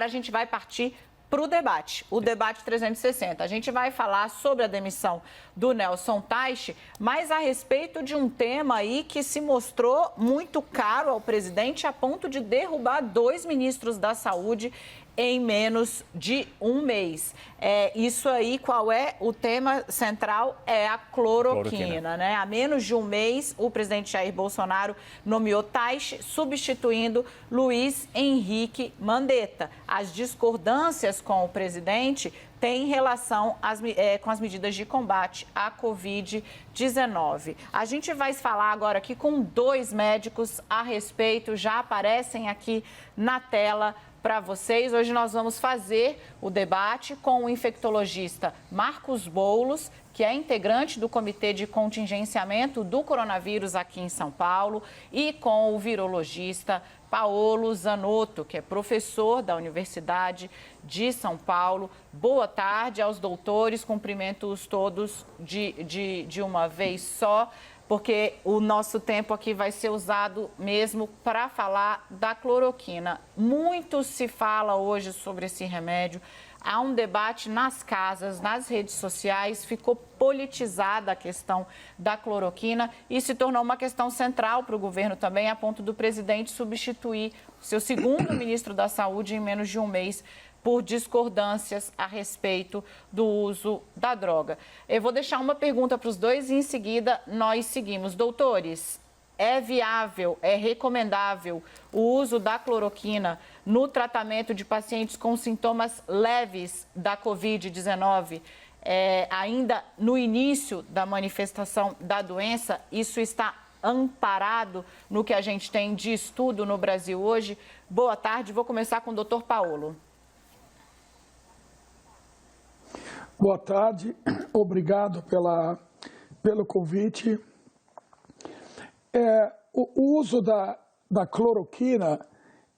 agora a gente vai partir para o debate, o debate 360. A gente vai falar sobre a demissão do Nelson Teich, mas a respeito de um tema aí que se mostrou muito caro ao presidente a ponto de derrubar 2 ministros da Saúde em menos de um mês. Isso aí, qual é o tema central? É a cloroquina, né? Há menos de um mês, o presidente Jair Bolsonaro nomeou Teich, substituindo Luiz Henrique Mandetta. As discordâncias com o presidente têm relação com as medidas de combate à Covid-19. A gente vai falar agora aqui com 2 médicos a respeito, já aparecem aqui na tela para vocês. Hoje nós vamos fazer o debate com o infectologista Marcos Boulos, que é integrante do Comitê de Contingenciamento do Coronavírus aqui em São Paulo, e com o virologista Paolo Zanotto, que é professor da Universidade de São Paulo. Boa tarde aos doutores, cumprimento-os todos de uma vez só, porque o nosso tempo aqui vai ser usado mesmo para falar da cloroquina. Muito se fala hoje sobre esse remédio. Há um debate nas casas, nas redes sociais, ficou politizada a questão da cloroquina e se tornou uma questão central para o governo também, a ponto do presidente substituir o seu segundo ministro da Saúde em menos de um mês por discordâncias a respeito do uso da droga. Eu vou deixar uma pergunta para os dois e em seguida nós seguimos. Doutores, é viável, é recomendável o uso da cloroquina no tratamento de pacientes com sintomas leves da Covid-19? Ainda no início da manifestação da doença, isso está amparado no que a gente tem de estudo no Brasil hoje? Boa tarde, vou começar com o doutor Paolo. Boa tarde, obrigado pelo convite. O uso da cloroquina,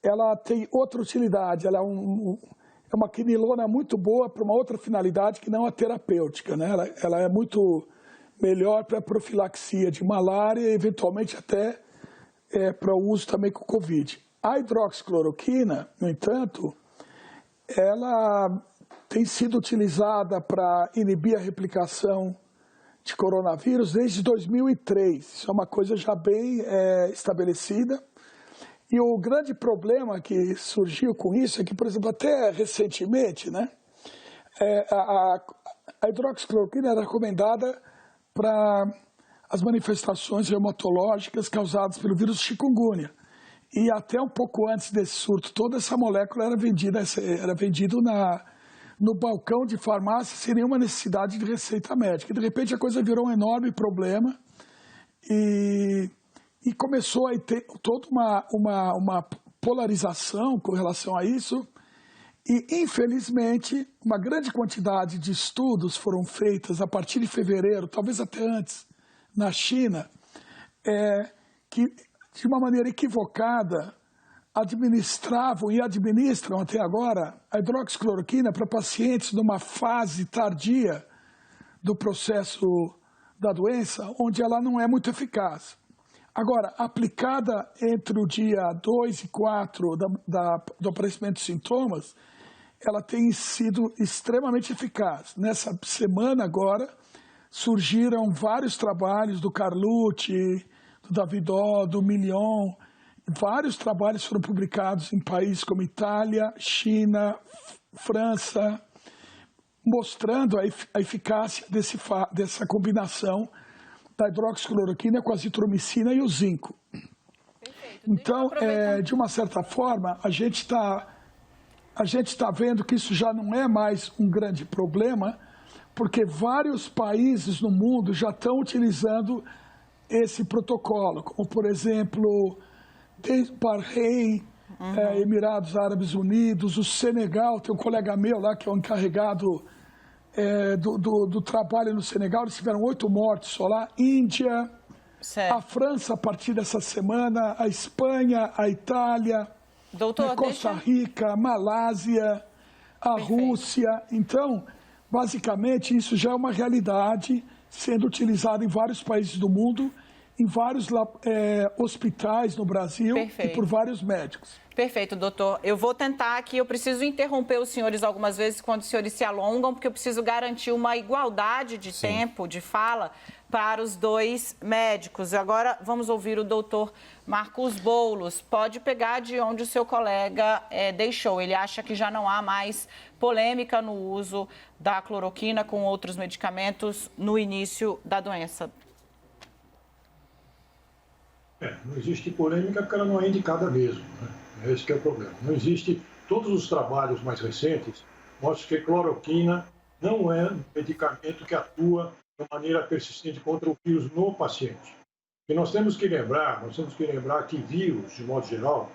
ela tem outra utilidade, ela é uma quinilona muito boa para uma outra finalidade que não a terapêutica, né? Ela é muito melhor para a profilaxia de malária e eventualmente até para o uso também com Covid. A hidroxicloroquina, no entanto, ela tem sido utilizada para inibir a replicação de coronavírus desde 2003. Isso é uma coisa já bem estabelecida. E o grande problema que surgiu com isso é que, por exemplo, até recentemente, né, a hidroxicloroquina era recomendada para as manifestações reumatológicas causadas pelo vírus chikungunya. E até um pouco antes desse surto, toda essa molécula era vendida no balcão de farmácia sem nenhuma necessidade de receita médica. E, de repente, a coisa virou um enorme problema e começou a ter toda uma polarização com relação a isso. E, infelizmente, uma grande quantidade de estudos foram feitos a partir de fevereiro, talvez até antes, na China, que, de uma maneira equivocada, administravam e administram até agora a hidroxicloroquina para pacientes numa fase tardia do processo da doença, onde ela não é muito eficaz. Agora, aplicada entre o dia 2 e 4 do aparecimento de sintomas, ela tem sido extremamente eficaz. Nessa semana agora, surgiram vários trabalhos do Carlucci, do Davidó, do Million. Vários trabalhos foram publicados em países como Itália, China, França, mostrando a eficácia dessa combinação da hidroxicloroquina com a azitromicina e o zinco. Perfeito. Então, de uma certa forma, a gente está vendo que isso já não é mais um grande problema, porque vários países no mundo já estão utilizando esse protocolo, como, por exemplo, Bahrein, Emirados Árabes Unidos, o Senegal. Tem um colega meu lá que é o encarregado do trabalho no Senegal, eles tiveram 8 mortes só lá. Índia, certo. A França a partir dessa semana, a Espanha, a Itália, doutor, Costa Rica, Malásia, a Rússia. Então, basicamente, isso já é uma realidade sendo utilizado em vários países do mundo em vários hospitais no Brasil. Perfeito. E por vários médicos. Perfeito, doutor. Eu vou tentar aqui, eu preciso interromper os senhores algumas vezes quando os senhores se alongam, porque eu preciso garantir uma igualdade de tempo, de fala, para os dois médicos. Agora vamos ouvir o doutor Marcos Boulos. Pode pegar de onde o seu colega deixou. Ele acha que já não há mais polêmica no uso da cloroquina com outros medicamentos no início da doença. Não existe polêmica porque ela não é indicada mesmo, né? Esse que é o problema. Não existe, todos os trabalhos mais recentes mostram que a cloroquina não é um medicamento que atua de maneira persistente contra o vírus no paciente. E nós temos que lembrar que vírus, de modo geral,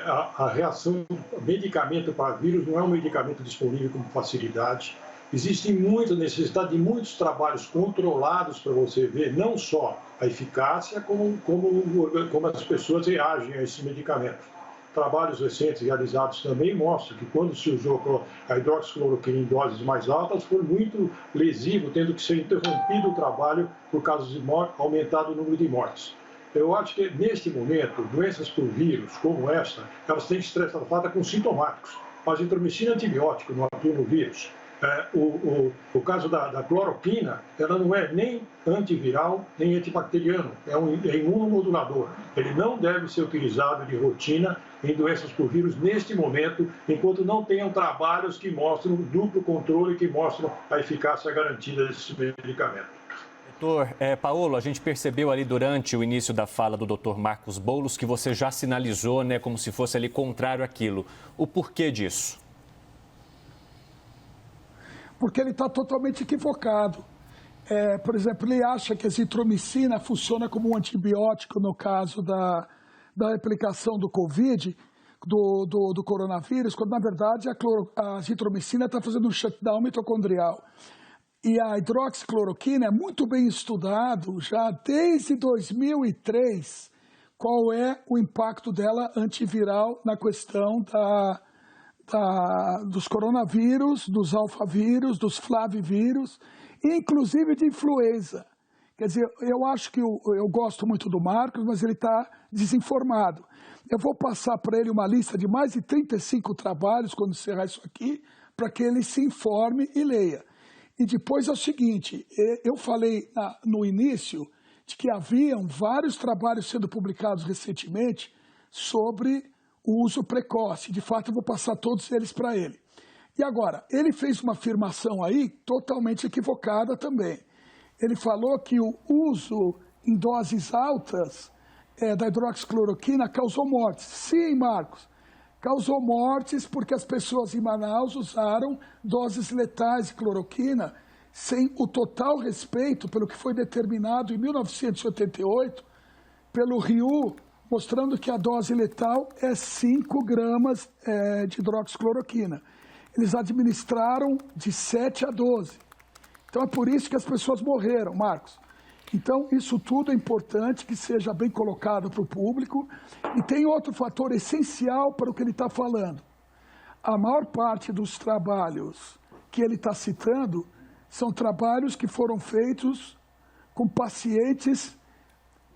a reação, medicamento para vírus não é um medicamento disponível com facilidade. Existe muita necessidade de muitos trabalhos controlados para você ver não só a eficácia, como as pessoas reagem a esse medicamento. Trabalhos recentes realizados também mostram que quando se usou a hidroxicloroquina em doses mais altas, foi muito lesivo, tendo que ser interrompido o trabalho por causa de morte, aumentado o número de mortes. Eu acho que, neste momento, doenças por vírus como esta, elas têm que ser tratadas com sintomáticos. A azitromicina antibiótico não atua no vírus. O caso da cloroquina, ela não é nem antiviral, nem antibacteriano, é imunomodulador. Ele não deve ser utilizado de rotina em doenças por vírus neste momento, enquanto não tenham trabalhos que mostram duplo controle, que mostram a eficácia garantida desse medicamento. Doutor Paulo, a gente percebeu ali durante o início da fala do doutor Marcos Boulos que você já sinalizou, né, como se fosse ali contrário àquilo. O porquê disso? Porque ele está totalmente equivocado. Por exemplo, ele acha que a azitromicina funciona como um antibiótico no caso da replicação do Covid, do coronavírus, quando, na verdade, a azitromicina está fazendo um shutdown mitocondrial. E a hidroxicloroquina é muito bem estudado já desde 2003 qual é o impacto dela antiviral na questão dos coronavírus, dos alfavírus, dos flavivírus, inclusive de influenza. Quer dizer, eu acho que eu gosto muito do Marcos, mas ele está desinformado. Eu vou passar para ele uma lista de mais de 35 trabalhos, quando encerrar isso aqui, para que ele se informe e leia. E depois é o seguinte, eu falei no início de que haviam vários trabalhos sendo publicados recentemente sobre o uso precoce. De fato, eu vou passar todos eles para ele. E agora, ele fez uma afirmação aí totalmente equivocada também. Ele falou que o uso em doses altas da hidroxicloroquina causou mortes. Sim, Marcos, causou mortes porque as pessoas em Manaus usaram doses letais de cloroquina sem o total respeito pelo que foi determinado em 1988 pelo RIU, mostrando que a dose letal é 5 gramas de hidroxicloroquina. Eles administraram de 7 a 12. Então é por isso que as pessoas morreram, Marcos. Então isso tudo é importante que seja bem colocado para o público. E tem outro fator essencial para o que ele está falando. A maior parte dos trabalhos que ele está citando são trabalhos que foram feitos com pacientes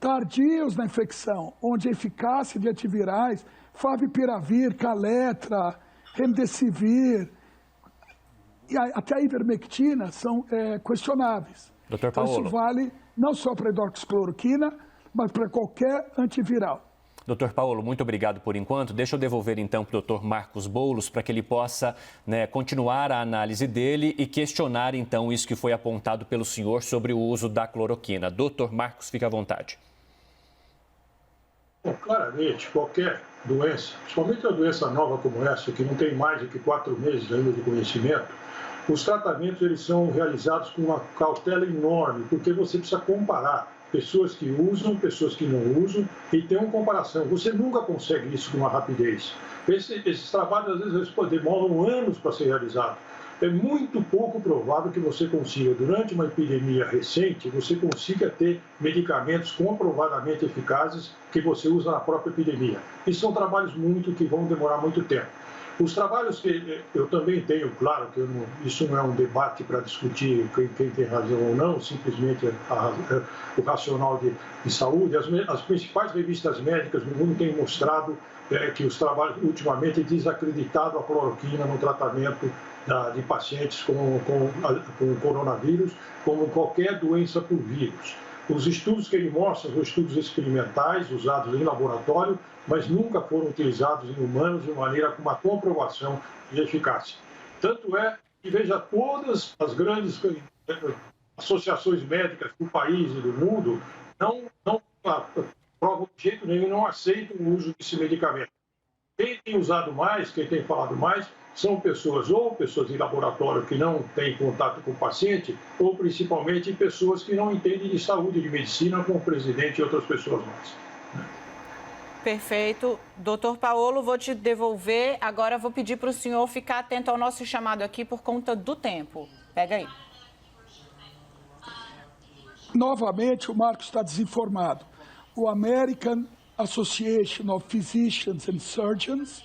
tardios na infecção, onde a eficácia de antivirais, favipiravir, caletra, remdesivir e até a ivermectina são questionáveis. Dr. Paulo. Então, isso vale não só para a hidroxicloroquina, mas para qualquer antiviral. Doutor Paulo, muito obrigado por enquanto. Deixa eu devolver então para o doutor Marcos Boulos para que ele possa continuar a análise dele e questionar então isso que foi apontado pelo senhor sobre o uso da cloroquina. Doutor Marcos, fique à vontade. Bom, claramente, qualquer doença, principalmente uma doença nova como essa, que não tem mais do que 4 meses ainda de conhecimento, os tratamentos eles são realizados com uma cautela enorme, porque você precisa comparar pessoas que usam, pessoas que não usam, e ter uma comparação. Você nunca consegue isso com uma rapidez. Esses trabalhos, às vezes, demoram anos para ser realizados. É muito pouco provável que você consiga, durante uma epidemia recente, você consiga ter medicamentos comprovadamente eficazes que você usa na própria epidemia. E são trabalhos que vão demorar muito tempo. Os trabalhos que eu também tenho, claro que isso não é um debate para discutir quem tem razão ou não, simplesmente o racional de saúde. As principais revistas médicas do mundo têm mostrado que os trabalhos, ultimamente, desacreditado a cloroquina no tratamento de pacientes com coronavírus, como qualquer doença por vírus. Os estudos que ele mostra são estudos experimentais usados em laboratório, mas nunca foram utilizados em humanos de maneira com uma comprovação de eficácia. Tanto é que, veja, todas as grandes associações médicas do país e do mundo não provam de jeito nenhum, não aceitam o uso desse medicamento. Quem tem usado mais, quem tem falado mais, são pessoas em laboratório que não têm contato com o paciente, ou principalmente pessoas que não entendem de saúde, de medicina, como o presidente e outras pessoas mais. Perfeito. Doutor Paolo, vou te devolver. Agora vou pedir para o senhor ficar atento ao nosso chamado aqui por conta do tempo. Pega aí. Novamente, o Marcos está desinformado. O American Association of Physicians and Surgeons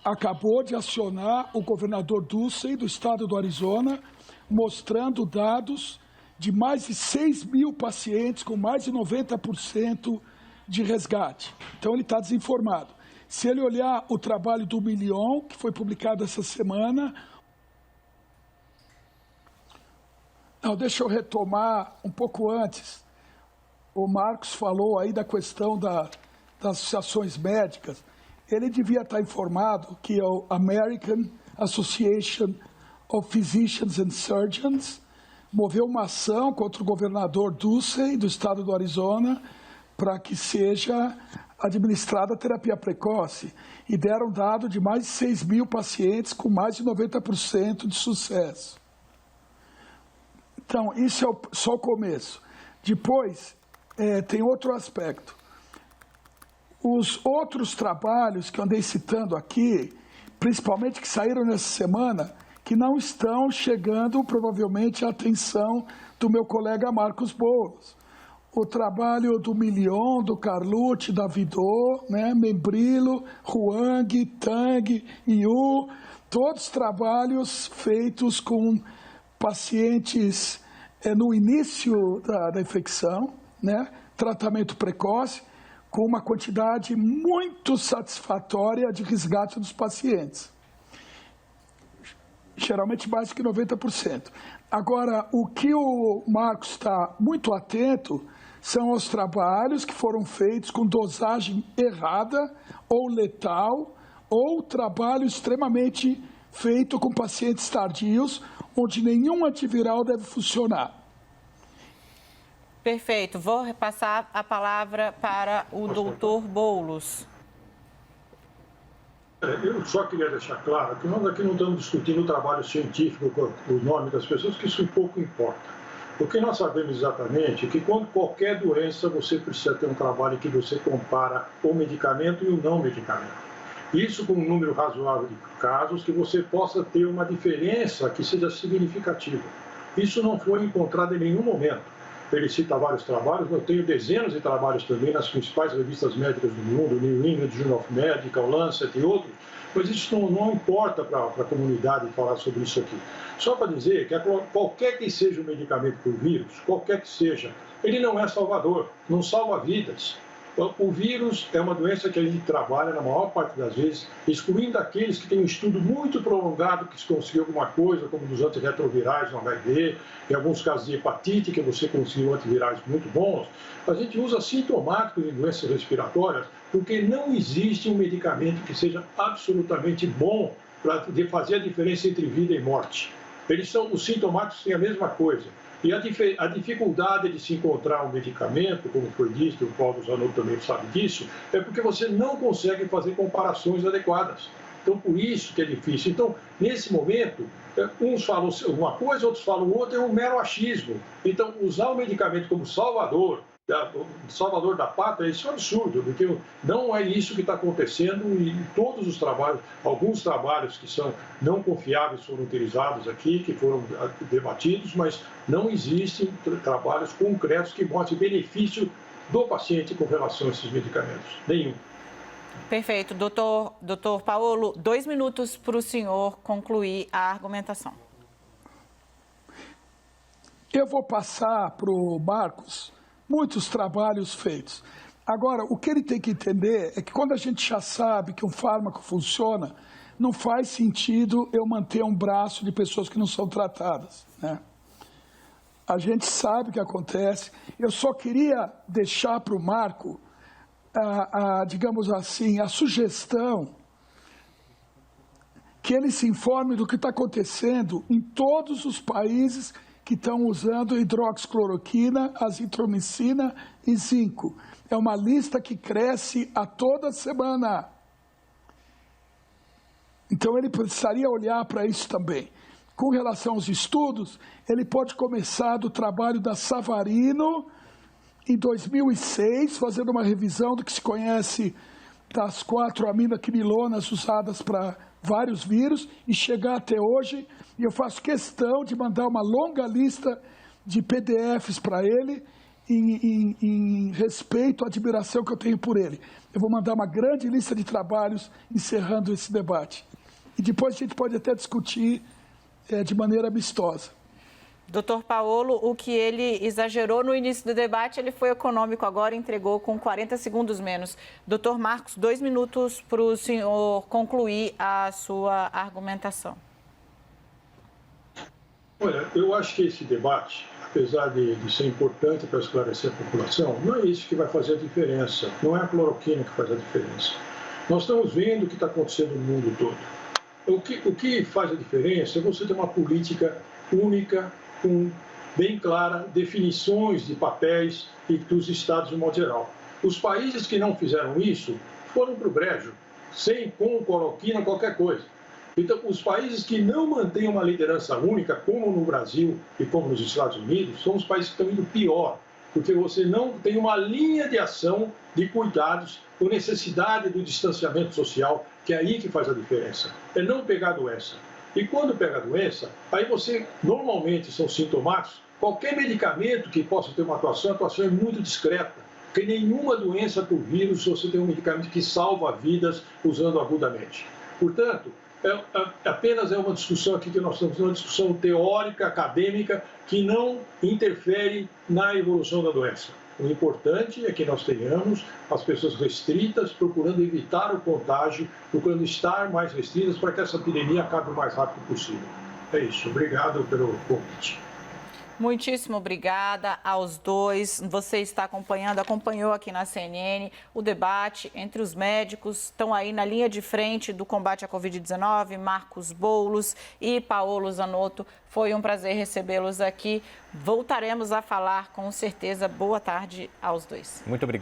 acabou de acionar o governador Ducey, do estado do Arizona, mostrando dados de mais de 6 mil pacientes com mais de 90% de resgate. Então, ele está desinformado. Se ele olhar o trabalho do Million, que foi publicado essa semana... Não, deixa eu retomar um pouco antes. O Marcos falou aí da questão das associações médicas. Ele devia estar informado que o American Association of Physicians and Surgeons moveu uma ação contra o governador Ducey, do estado do Arizona, para que seja administrada a terapia precoce. E deram dado de mais de 6 mil pacientes com mais de 90% de sucesso. Então, isso é só o começo. Depois, tem outro aspecto. Os outros trabalhos que eu andei citando aqui, principalmente que saíram nessa semana, que não estão chegando, provavelmente, à atenção do meu colega Marcos Boulos. O trabalho do Million, do Carlucci, da Vidot, né, Membrilo, Huang, Tang, Yu, todos trabalhos feitos com pacientes no início da infecção, né, tratamento precoce, com uma quantidade muito satisfatória de resgate dos pacientes. Geralmente mais que 90%. Agora, o que o Marcos está muito atento são os trabalhos que foram feitos com dosagem errada ou letal, ou trabalho extremamente feito com pacientes tardios, onde nenhum antiviral deve funcionar. Perfeito. Vou repassar a palavra para o doutor Boulos. Eu só queria deixar claro que nós aqui não estamos discutindo o trabalho científico, o nome das pessoas, que isso pouco importa. O que nós sabemos exatamente é que quando qualquer doença, você precisa ter um trabalho que você compara o medicamento e o não medicamento. Isso com um número razoável de casos, que você possa ter uma diferença que seja significativa. Isso não foi encontrado em nenhum momento. Ele cita vários trabalhos, eu tenho dezenas de trabalhos também nas principais revistas médicas do mundo, New England Journal of Medical, Lancet e outros, mas isso não importa para a comunidade falar sobre isso aqui. Só para dizer que qualquer que seja o medicamento por vírus, qualquer que seja, ele não é salvador, não salva vidas. O vírus é uma doença que a gente trabalha, na maior parte das vezes, excluindo aqueles que têm um estudo muito prolongado, que se conseguiu alguma coisa, como dos antirretrovirais no HIV, em alguns casos de hepatite, que você conseguiu antivirais muito bons. A gente usa sintomáticos em doenças respiratórias, porque não existe um medicamento que seja absolutamente bom para fazer a diferença entre vida e morte. Os sintomáticos têm a mesma coisa. E a dificuldade de se encontrar um medicamento, como foi dito, o Paulo Zanotto também sabe disso, é porque você não consegue fazer comparações adequadas. Então, por isso que é difícil. Então, nesse momento, uns falam uma coisa, outros falam outra, é um mero achismo. Então, usar o medicamento como salvador da pátria, isso é um absurdo, porque não é isso que está acontecendo e todos os trabalhos, alguns trabalhos que são não confiáveis foram utilizados aqui, que foram debatidos, mas não existem trabalhos concretos que mostrem benefício do paciente com relação a esses medicamentos. Nenhum. Perfeito. Doutor Paolo, 2 minutos para o senhor concluir a argumentação. Eu vou passar para o Marcos muitos trabalhos feitos. Agora, o que ele tem que entender é que quando a gente já sabe que um fármaco funciona, não faz sentido eu manter um braço de pessoas que não são tratadas, né? A gente sabe o que acontece. Eu só queria deixar para o Marco, digamos assim, a sugestão que ele se informe do que está acontecendo em todos os países que estão usando hidroxicloroquina, azitromicina e zinco. É uma lista que cresce a toda semana. Então, ele precisaria olhar para isso também. Com relação aos estudos, ele pode começar do trabalho da Savarino, em 2006, fazendo uma revisão do que se conhece das 4 aminoquinilonas usadas para vários vírus e chegar até hoje. E eu faço questão de mandar uma longa lista de PDFs para ele em respeito à admiração que eu tenho por ele. Eu vou mandar uma grande lista de trabalhos encerrando esse debate. E depois a gente pode até discutir de maneira amistosa. Doutor Paolo, o que ele exagerou no início do debate, ele foi econômico agora, entregou com 40 segundos menos. Doutor Marcos, 2 minutos para o senhor concluir a sua argumentação. Olha, eu acho que esse debate, apesar de ser importante para esclarecer a população, não é isso que vai fazer a diferença, não é a cloroquina que faz a diferença. Nós estamos vendo o que está acontecendo no mundo todo. O que faz a diferença é você ter uma política única, com bem clara, definições de papéis e dos estados de modo geral. Os países que não fizeram isso foram para o brejo, com cloroquina, qualquer coisa. Então, os países que não mantêm uma liderança única, como no Brasil e como nos Estados Unidos, são os países que estão indo pior, porque você não tem uma linha de ação de cuidados com necessidade do distanciamento social, que é aí que faz a diferença. É não pegar a doença. E quando pega a doença, aí você, normalmente são sintomáticos, qualquer medicamento que possa ter uma atuação, a atuação é muito discreta, porque nenhuma doença por vírus você tem um medicamento que salva vidas usando agudamente. Portanto, apenas é uma discussão aqui que nós estamos tendo, uma discussão teórica, acadêmica, que não interfere na evolução da doença. O importante é que nós tenhamos as pessoas restritas, procurando evitar o contágio, procurando estar mais restritas para que essa epidemia acabe o mais rápido possível. É isso. Obrigado pelo convite. Muitíssimo obrigada aos dois. Você está acompanhou aqui na CNN o debate entre os médicos, estão aí na linha de frente do combate à Covid-19, Marcos Boulos e Paolo Zanotto. Foi um prazer recebê-los aqui. Voltaremos a falar com certeza. Boa tarde aos dois. Muito obrigado.